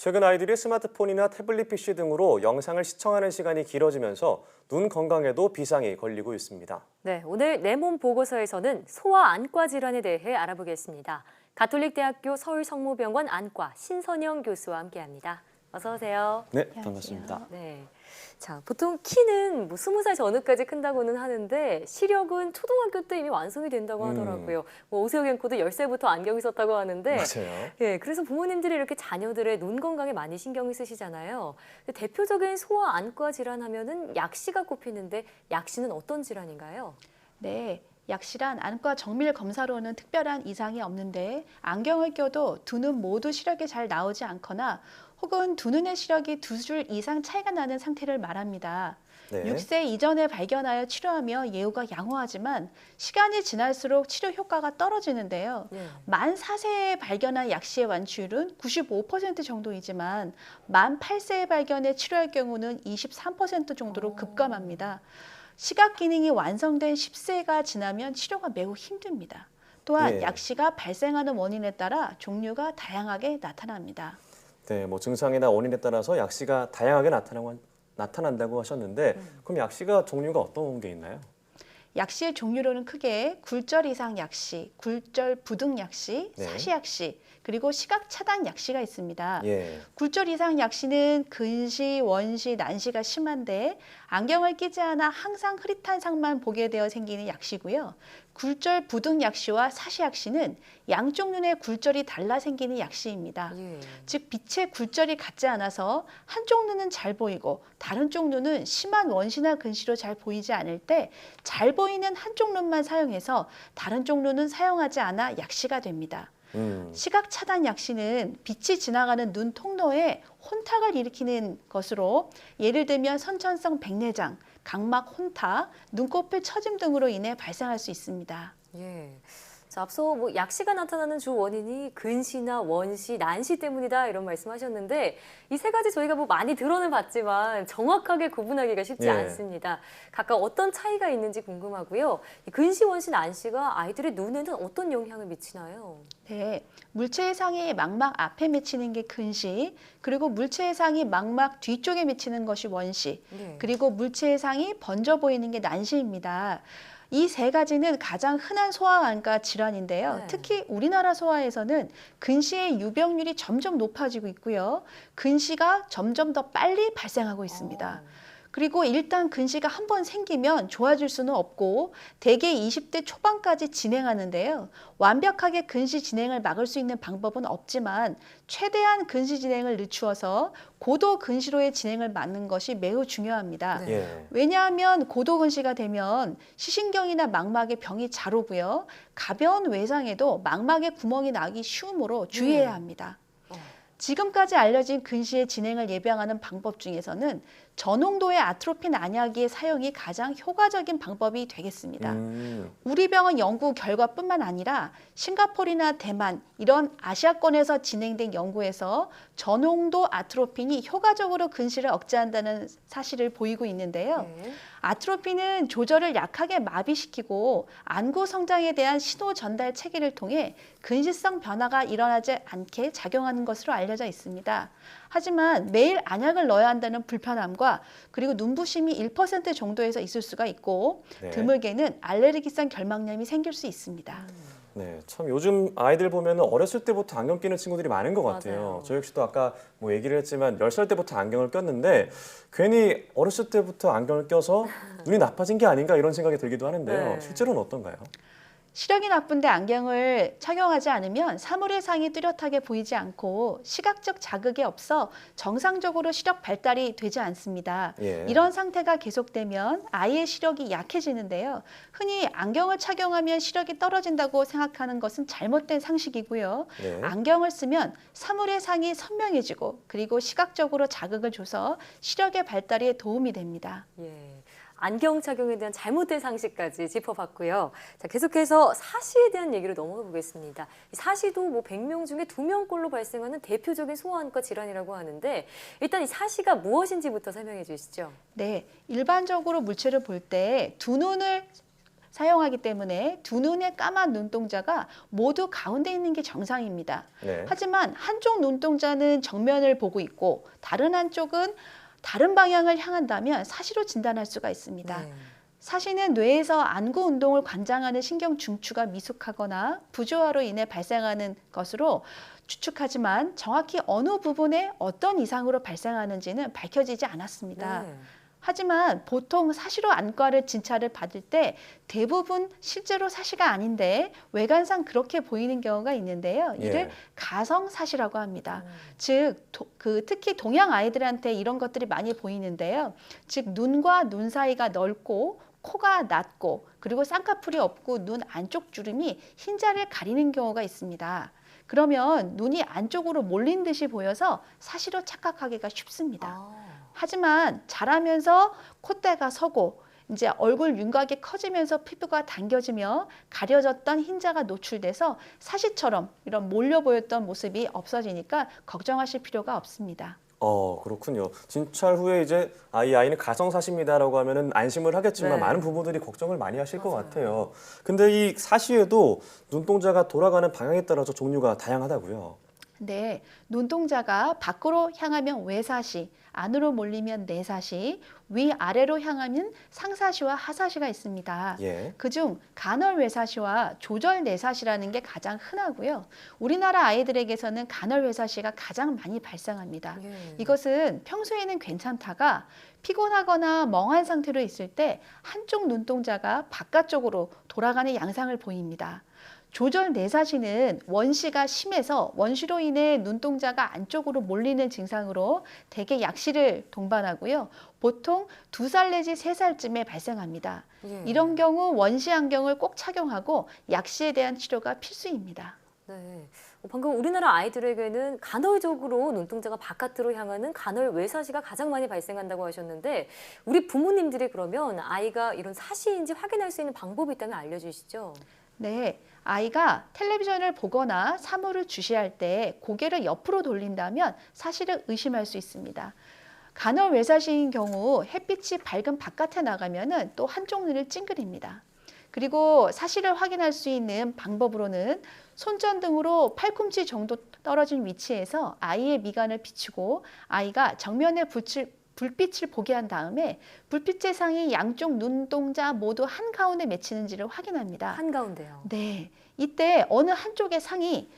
최근 아이들이 스마트폰이나 태블릿 PC 등으로 영상을 시청하는 시간이 길어지면서 눈 건강에도 비상이 걸리고 있습니다. 네, 오늘 내 몸 보고서에서는 소아 안과 질환에 대해 알아보겠습니다. 가톨릭대학교 서울성모병원 안과 신선영 교수와 함께합니다. 어서 오세요. 네, 반갑습니다. 네. 자, 보통 키는 20살 전후까지 큰다고는 하는데 시력은 초등학교 때 이미 완성이 된다고 하더라고요. 오세훈 앵커도 10살부터 안경을 썼다고 하는데 맞아요. 네, 그래서 부모님들이 이렇게 자녀들의 눈 건강에 많이 신경을 쓰시잖아요. 근데 대표적인 소아 안과 질환 하면은 약시가 꼽히는데 약시는 어떤 질환인가요? 네, 약시란 안과 정밀 검사로는 특별한 이상이 없는데 안경을 껴도 두 눈 모두 시력이 잘 나오지 않거나 혹은 두 눈의 시력이 두 줄 이상 차이가 나는 상태를 말합니다. 네. 6세 이전에 발견하여 치료하며 예후가 양호하지만 시간이 지날수록 치료 효과가 떨어지는데요. 만 4세에 발견한 약시의 완치율은 95% 정도이지만 만 8세에 발견해 치료할 경우는 23% 정도로 급감합니다. 시각 기능이 완성된 10세가 지나면 치료가 매우 힘듭니다. 또한 예. 약시가 발생하는 원인에 따라 종류가 다양하게 나타납니다. 네, 증상이나 원인에 따라서 약시가 다양하게 나타난다고 하셨는데 그럼 약시가 종류가 어떤 게 있나요? 약시의 종류로는 크게 굴절 이상 약시, 굴절 부등 약시, 네. 사시 약시, 그리고 시각 차단 약시가 있습니다. 예. 굴절 이상 약시는 근시, 원시, 난시가 심한데 안경을 끼지 않아 항상 흐릿한 상만 보게 되어 생기는 약시고요. 굴절 부등 약시와 사시 약시는 양쪽 눈의 굴절이 달라 생기는 약시입니다. 즉 빛의 굴절이 같지 않아서 한쪽 눈은 잘 보이고 다른 쪽 눈은 심한 원시나 근시로 잘 보이지 않을 때 잘 보이는 한쪽 눈만 사용해서 다른 쪽 눈은 사용하지 않아 약시가 됩니다. 시각 차단 약시는 빛이 지나가는 눈 통로에 혼탁을 일으키는 것으로 예를 들면 선천성 백내장, 각막 혼탁, 눈꺼풀 처짐 등으로 인해 발생할 수 있습니다. 예. 자, 앞서 약시가 나타나는 주 원인이 근시나 원시, 난시 때문이다 이런 말씀하셨는데 이 세 가지 저희가 많이 들어는 봤지만 정확하게 구분하기가 쉽지 예. 않습니다. 각각 어떤 차이가 있는지 궁금하고요. 이 근시, 원시, 난시가 아이들의 눈에는 어떤 영향을 미치나요? 네, 물체 해상이 망막 앞에 맺히는 게 근시, 그리고 물체 해상이 망막 뒤쪽에 맺히는 것이 원시, 그리고 물체 해상이 번져 보이는 게 난시입니다. 이 세 가지는 가장 흔한 소아 안과 질환인데요. 특히 우리나라 소아에서는 근시의 유병률이 점점 높아지고 있고요. 근시가 점점 더 빨리 발생하고 있습니다. 그리고 일단 근시가 한 번 생기면 좋아질 수는 없고 대개 20대 초반까지 진행하는데요. 완벽하게 근시 진행을 막을 수 있는 방법은 없지만 최대한 근시 진행을 늦추어서 고도 근시로의 진행을 막는 것이 매우 중요합니다. 예. 왜냐하면 고도 근시가 되면 시신경이나 망막에 병이 잘 오고요. 가벼운 외상에도 망막에 구멍이 나기 쉬우므로 주의해야 합니다. 지금까지 알려진 근시의 진행을 예방하는 방법 중에서는 저농도의 아트로핀 안약의 사용이 가장 효과적인 방법이 되겠습니다. 우리 병원 연구 결과뿐만 아니라 싱가포르나 대만 이런 아시아권에서 진행된 연구에서 저농도 아트로핀이 효과적으로 근시를 억제한다는 사실을 보이고 있는데요. 아트로핀은 조절을 약하게 마비시키고 안구 성장에 대한 신호 전달 체계를 통해 근시성 변화가 일어나지 않게 작용하는 것으로 알려져 있습니다. 하지만 매일 안약을 넣어야 한다는 불편함과 그리고 눈부심이 1% 정도에서 있을 수가 있고 드물게는 알레르기성 결막염이 생길 수 있습니다. 네, 참 요즘 아이들 보면 어렸을 때부터 안경 끼는 친구들이 많은 것 같아요. 맞아요. 저 역시도 아까 얘기를 했지만 10살 때부터 안경을 꼈는데 괜히 어렸을 때부터 안경을 껴서 눈이 나빠진 게 아닌가 이런 생각이 들기도 하는데요. 실제로는 어떤가요? 시력이 나쁜데 안경을 착용하지 않으면 사물의 상이 뚜렷하게 보이지 않고 시각적 자극이 없어 정상적으로 시력 발달이 되지 않습니다. 이런 상태가 계속되면 아이의 시력이 약해지는데요. 흔히 안경을 착용하면 시력이 떨어진다고 생각하는 것은 잘못된 상식이고요. 안경을 쓰면 사물의 상이 선명해지고 그리고 시각적으로 자극을 줘서 시력의 발달에 도움이 됩니다. 안경 착용에 대한 잘못된 상식까지 짚어봤고요. 자, 계속해서 사시에 대한 얘기로 넘어가 보겠습니다. 이 사시도 100명 중에 2명꼴로 발생하는 대표적인 소아안과 질환이라고 하는데 일단 이 사시가 무엇인지부터 설명해 주시죠. 네, 일반적으로 물체를 볼 때 두 눈을 사용하기 때문에 두 눈의 까만 눈동자가 모두 가운데 있는 게 정상입니다. 네. 하지만 한쪽 눈동자는 정면을 보고 있고 다른 한쪽은 다른 방향을 향한다면 사시로 진단할 수가 있습니다. 네. 사시는 뇌에서 안구 운동을 관장하는 신경 중추가 미숙하거나 부조화로 인해 발생하는 것으로 추측하지만 정확히 어느 부분에 어떤 이상으로 발생하는지는 밝혀지지 않았습니다. 네. 하지만 보통 사시로 안과를 진찰을 받을 때 대부분 실제로 사시가 아닌데 외관상 그렇게 보이는 경우가 있는데요. 이를 예. 가성사시라고 합니다. 즉, 특히 동양 아이들한테 이런 것들이 많이 보이는데요. 즉, 눈과 눈 사이가 넓고 코가 낮고 그리고 쌍꺼풀이 없고 눈 안쪽 주름이 흰자를 가리는 경우가 있습니다. 그러면 눈이 안쪽으로 몰린 듯이 보여서 사시로 착각하기가 쉽습니다. 아. 하지만 자라면서 콧대가 서고 이제 얼굴 윤곽이 커지면서 피부가 당겨지며 가려졌던 흰자가 노출돼서 사시처럼 이런 몰려 보였던 모습이 없어지니까 걱정하실 필요가 없습니다. 그렇군요. 진찰 후에 이제 이 아이는 가성사시입니다라고 하면은 안심을 하겠지만 네. 많은 부모들이 걱정을 많이 하실 것 맞아요. 같아요. 근데 이 사시에도 눈동자가 돌아가는 방향에 따라서 종류가 다양하다고요. 네, 눈동자가 밖으로 향하면 외사시, 안으로 몰리면 내사시, 위아래로 향하면 상사시와 하사시가 있습니다. 예. 그중 간헐 외사시와 조절 내사시라는 게 가장 흔하고요. 우리나라 아이들에게서는 간헐 외사시가 가장 많이 발생합니다. 예. 이것은 평소에는 괜찮다가 피곤하거나 멍한 상태로 있을 때 한쪽 눈동자가 바깥쪽으로 돌아가는 양상을 보입니다. 조절 내사시는 원시가 심해서 원시로 인해 눈동자가 안쪽으로 몰리는 증상으로 대개 약시를 동반하고요. 보통 2살 내지 3살쯤에 발생합니다. 예. 이런 경우 원시 안경을 꼭 착용하고 약시에 대한 치료가 필수입니다. 네. 방금 우리나라 아이들에게는 간헐적으로 눈동자가 바깥으로 향하는 간헐 외사시가 가장 많이 발생한다고 하셨는데 우리 부모님들이 그러면 아이가 이런 사시인지 확인할 수 있는 방법이 있다면 알려주시죠. 네, 아이가 텔레비전을 보거나 사물을 주시할 때 고개를 옆으로 돌린다면 사실을 의심할 수 있습니다. 간헐 외사시인 경우 햇빛이 밝은 바깥에 나가면은 또 한쪽 눈을 찡그립니다. 그리고 사실을 확인할 수 있는 방법으로는 손전등으로 팔꿈치 정도 떨어진 위치에서 아이의 미간을 비추고 아이가 정면에 불빛을 보게 한 다음에 불빛의 상이 양쪽 눈동자 모두 한가운데 맺히는지를 확인합니다. 한가운데요. 네, 이때 어느 한쪽의 상이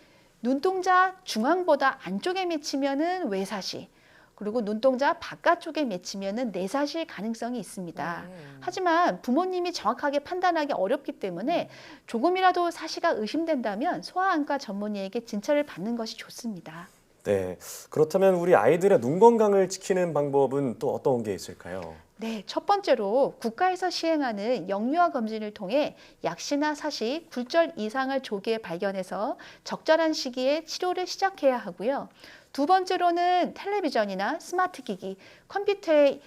눈동자 중앙보다 안쪽에 맺히면은 외사시, 그리고 눈동자 바깥쪽에 맺히면은 내사시일 가능성이 있습니다. 네. 하지만 부모님이 정확하게 판단하기 어렵기 때문에 조금이라도 사시가 의심된다면 소아안과 전문의에게 진찰을 받는 것이 좋습니다. 네. 그렇다면 우리 아이들의 눈 건강을 지키는 방법은 또 어떤 게 있을까요? 네, 첫 번째로 국가에서 시행하는 영유아 검진을 통해 약시나 사시, 굴절 이상을 조기에 발견해서 적절한 시기에 치료를 시작해야 하고요. 두 번째로는 텔레비전이나 스마트 기기, 컴퓨터에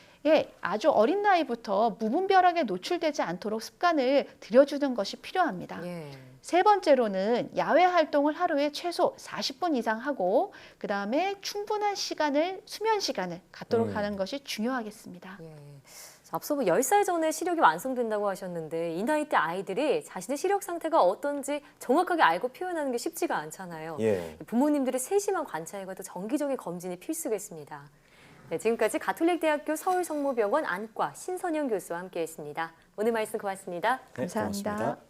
아주 어린 나이부터 무분별하게 노출되지 않도록 습관을 들여주는 것이 필요합니다. 예. 세 번째로는 야외 활동을 하루에 최소 40분 이상 하고 그다음에 충분한 수면 시간을 갖도록 하는 것이 중요하겠습니다. 예. 앞서 10살 전에 시력이 완성된다고 하셨는데 이 나이 때 아이들이 자신의 시력 상태가 어떤지 정확하게 알고 표현하는 게 쉽지가 않잖아요. 예. 부모님들의 세심한 관찰과 또 정기적인 검진이 필수겠습니다. 네, 지금까지 가톨릭대학교 서울성모병원 안과 신선영 교수와 함께했습니다. 오늘 말씀 고맙습니다. 네, 감사합니다. 고맙습니다.